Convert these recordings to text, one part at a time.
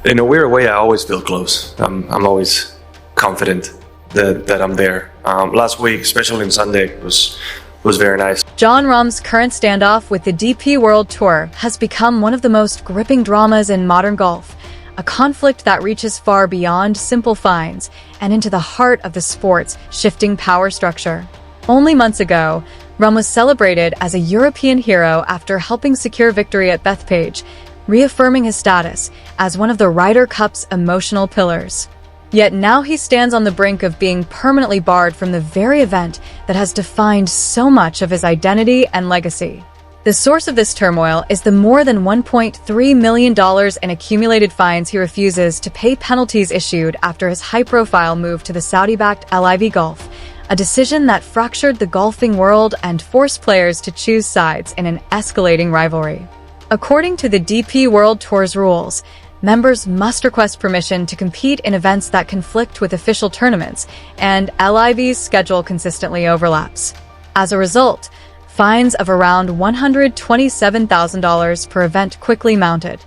In a weird way, I always feel close. I'm always confident that I'm there. Last week, especially on Sunday, was very nice. Jon Rahm's current standoff with the DP World Tour has become one of the most gripping dramas in modern golf, a conflict that reaches far beyond simple fines and into the heart of the sport's shifting power structure. Only months ago, Rahm was celebrated as a European hero after helping secure victory at Bethpage, reaffirming his status as one of the Ryder Cup's emotional pillars. Yet now he stands on the brink of being permanently barred from the very event that has defined so much of his identity and legacy. The source of this turmoil is the more than $1.3 million in accumulated fines he refuses to pay penalties issued after his high-profile move to the Saudi-backed LIV Golf, a decision that fractured the golfing world and forced players to choose sides in an escalating rivalry. According to the DP World Tour's rules, members must request permission to compete in events that conflict with official tournaments, and LIV's schedule consistently overlaps. As a result, fines of around $127,000 per event quickly mounted.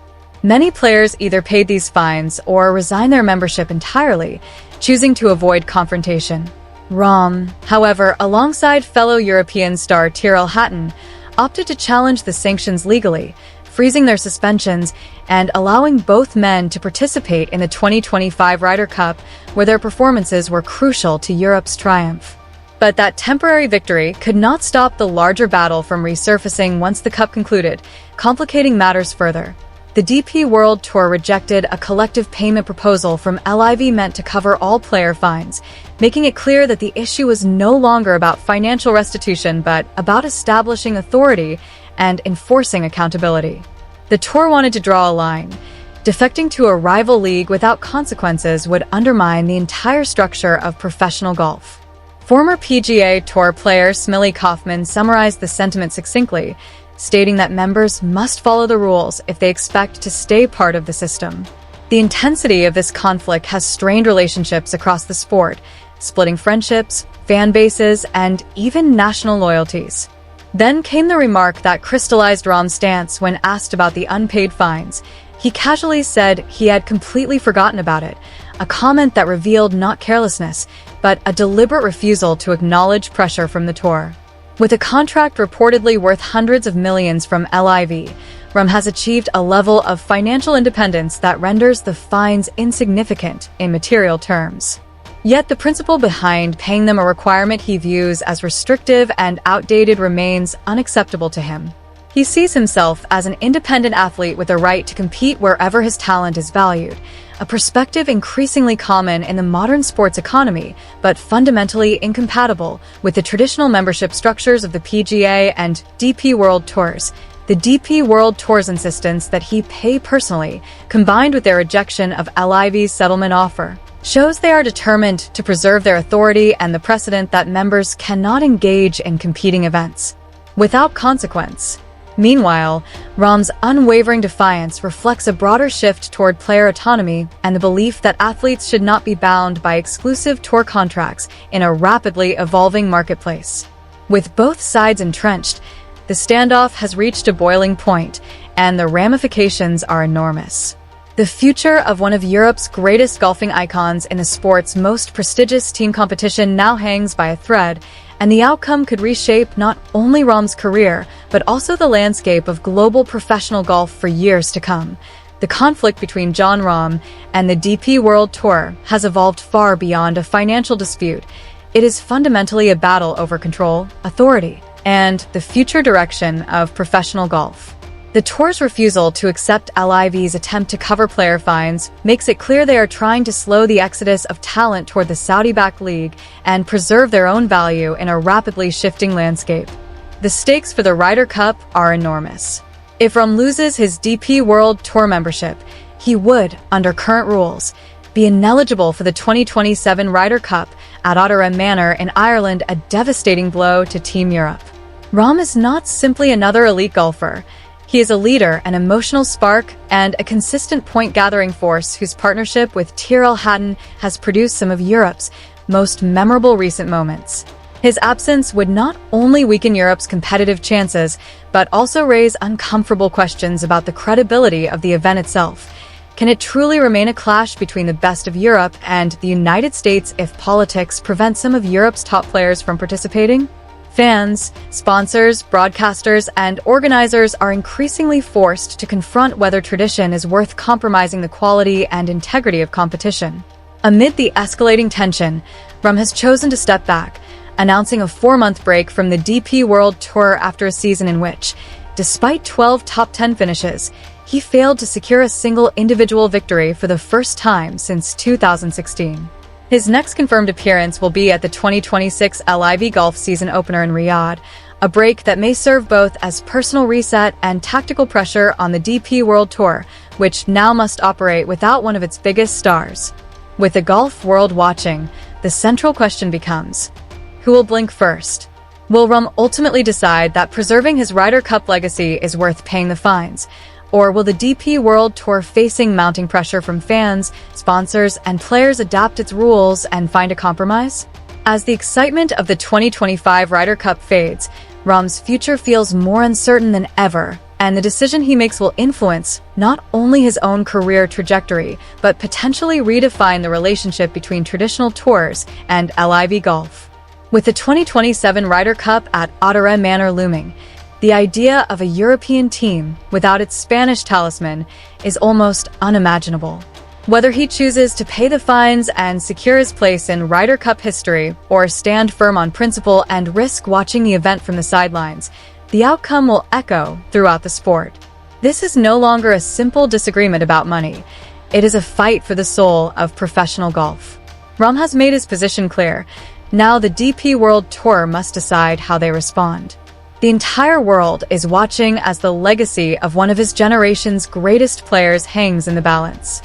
Many players either paid these fines or resigned their membership entirely, choosing to avoid confrontation. Rahm, however, alongside fellow European star Tyrrell Hatton, opted to challenge the sanctions legally, freezing their suspensions and allowing both men to participate in the 2025 Ryder Cup, where their performances were crucial to Europe's triumph. But that temporary victory could not stop the larger battle from resurfacing once the Cup concluded, complicating matters further. The DP World Tour rejected a collective payment proposal from LIV meant to cover all player fines, making it clear that the issue was no longer about financial restitution but about establishing authority and enforcing accountability. The tour wanted to draw a line. Defecting to a rival league without consequences would undermine the entire structure of professional golf. Former PGA Tour player Smillie Kaufman summarized the sentiment succinctly, stating that members must follow the rules if they expect to stay part of the system. The intensity of this conflict has strained relationships across the sport, splitting friendships, fan bases, and even national loyalties. Then came the remark that crystallized Rahm's stance when asked about the unpaid fines. He casually said he had completely forgotten about it, a comment that revealed not carelessness, but a deliberate refusal to acknowledge pressure from the tour. With a contract reportedly worth hundreds of millions from LIV, Rahm has achieved a level of financial independence that renders the fines insignificant in material terms. Yet the principle behind paying them a requirement he views as restrictive and outdated remains unacceptable to him. He sees himself as an independent athlete with a right to compete wherever his talent is valued, a perspective increasingly common in the modern sports economy, but fundamentally incompatible with the traditional membership structures of the PGA and DP World Tours. The DP World Tour's insistence that he pay personally, combined with their rejection of LIV's settlement offer, shows they are determined to preserve their authority and the precedent that members cannot engage in competing events without consequence. Meanwhile, Rahm's unwavering defiance reflects a broader shift toward player autonomy and the belief that athletes should not be bound by exclusive tour contracts in a rapidly evolving marketplace. With both sides entrenched, the standoff has reached a boiling point, and the ramifications are enormous. The future of one of Europe's greatest golfing icons in the sport's most prestigious team competition now hangs by a thread, and the outcome could reshape not only Rahm's career, but also the landscape of global professional golf for years to come. The conflict between Jon Rahm and the DP World Tour has evolved far beyond a financial dispute. It is fundamentally a battle over control, authority, and the future direction of professional golf. The tour's refusal to accept LIV's attempt to cover player fines makes it clear they are trying to slow the exodus of talent toward the Saudi-backed league and preserve their own value in a rapidly shifting landscape. The stakes for the Ryder Cup are enormous. If Rahm loses his DP World Tour membership, he would, under current rules, be ineligible for the 2027 Ryder Cup at Otterham Manor in Ireland, a devastating blow to Team Europe. Rahm is not simply another elite golfer. He is a leader, an emotional spark, and a consistent point-gathering force whose partnership with Tyrrell Hatton has produced some of Europe's most memorable recent moments. His absence would not only weaken Europe's competitive chances, but also raise uncomfortable questions about the credibility of the event itself. Can it truly remain a clash between the best of Europe and the United States if politics prevent some of Europe's top players from participating? Fans, sponsors, broadcasters, and organizers are increasingly forced to confront whether tradition is worth compromising the quality and integrity of competition. Amid the escalating tension, Rahm has chosen to step back, announcing a 4-month break from the DP World Tour after a season in which, despite 12 top 10 finishes, he failed to secure a single individual victory for the first time since 2016. His next confirmed appearance will be at the 2026 LIV Golf season opener in Riyadh, a break that may serve both as personal reset and tactical pressure on the DP World Tour, which now must operate without one of its biggest stars. With the golf world watching, the central question becomes, who will blink first? Will Rahm ultimately decide that preserving his Ryder Cup legacy is worth paying the fines? Or will the DP World Tour, facing mounting pressure from fans, sponsors, and players, adapt its rules and find a compromise? As the excitement of the 2025 Ryder Cup fades, Rahm's future feels more uncertain than ever, and the decision he makes will influence not only his own career trajectory, but potentially redefine the relationship between traditional tours and LIV Golf. With the 2027 Ryder Cup at Otteray Manor looming, the idea of a European team without its Spanish talisman is almost unimaginable. Whether he chooses to pay the fines and secure his place in Ryder Cup history, or stand firm on principle and risk watching the event from the sidelines, the outcome will echo throughout the sport. This is no longer a simple disagreement about money. It is a fight for the soul of professional golf. Rahm has made his position clear. Now the DP World Tour must decide how they respond. The entire world is watching as the legacy of one of his generation's greatest players hangs in the balance.